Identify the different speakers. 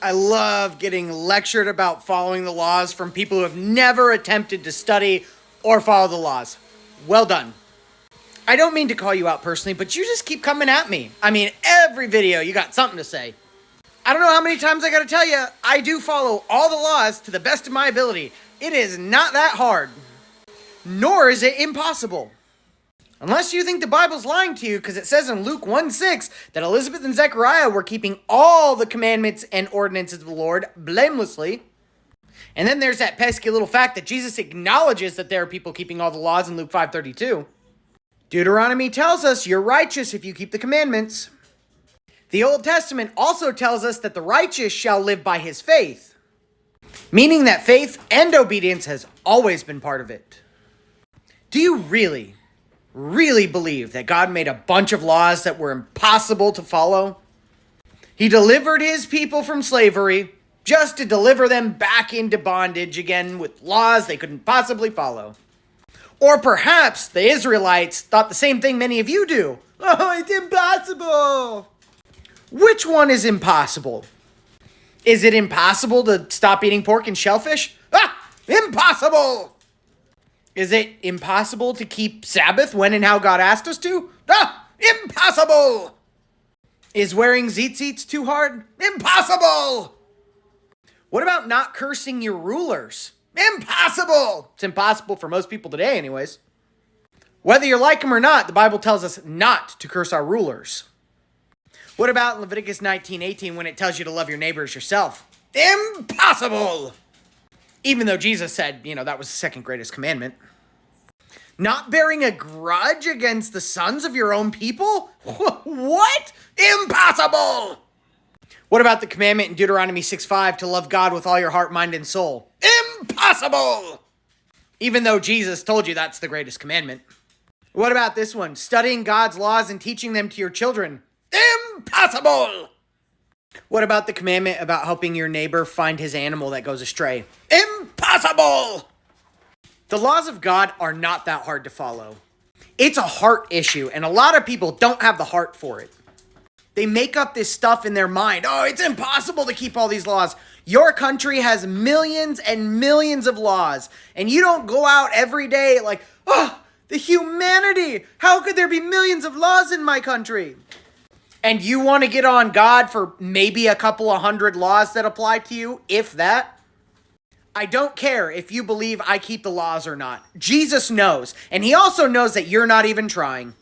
Speaker 1: I love getting lectured about following the laws from people who have never attempted to study or follow the laws. Well done. I don't mean to call you out personally, but you just keep coming at me. I mean, every video you got something to say. I don't know how many times I gotta tell you, I do follow all the laws to the best of my ability. It is not that hard. Nor is it impossible. Unless you think the Bible's lying to you, because it says in Luke 1:6 that Elizabeth and Zechariah were keeping all the commandments and ordinances of the Lord blamelessly. And then there's that pesky little fact that Jesus acknowledges that there are people keeping all the laws in Luke 5:32. Deuteronomy tells us you're righteous if you keep the commandments. The Old Testament also tells us that the righteous shall live by his faith, meaning that faith and obedience has always been part of it. Do you really believe that God made a bunch of laws that were impossible to follow? He delivered his people from slavery just to deliver them back into bondage again with laws they couldn't possibly follow. Or perhaps the Israelites thought the same thing many of you do. Oh, it's impossible. Which one is impossible? Is it impossible to stop eating pork and shellfish? Impossible! Is it impossible to keep Sabbath when and how God asked us to? Impossible! Is wearing tzitzits too hard? Impossible! What about not cursing your rulers? Impossible! It's impossible for most people today anyways. Whether you like them or not, the Bible tells us not to curse our rulers. What about Leviticus 19:18 when it tells you to love your neighbor as yourself? Impossible! Even though Jesus said, that was the second greatest commandment. Not bearing a grudge against the sons of your own people? What? Impossible! What about the commandment in Deuteronomy 6:5 to love God with all your heart, mind, and soul? Impossible! Even though Jesus told you that's the greatest commandment. What about this one? Studying God's laws and teaching them to your children? Impossible! What about the commandment about helping your neighbor find his animal that goes astray? Impossible! The laws of God are not that hard to follow. It's a heart issue, and a lot of people don't have the heart for it. They make up this stuff in their mind. Oh, it's impossible to keep all these laws. Your country has millions and millions of laws, and you don't go out every day like, the humanity! How could there be millions of laws in my country? And you want to get on God for maybe a couple of hundred laws that apply to you, if that? I don't care if you believe I keep the laws or not. Jesus knows, and he also knows that you're not even trying.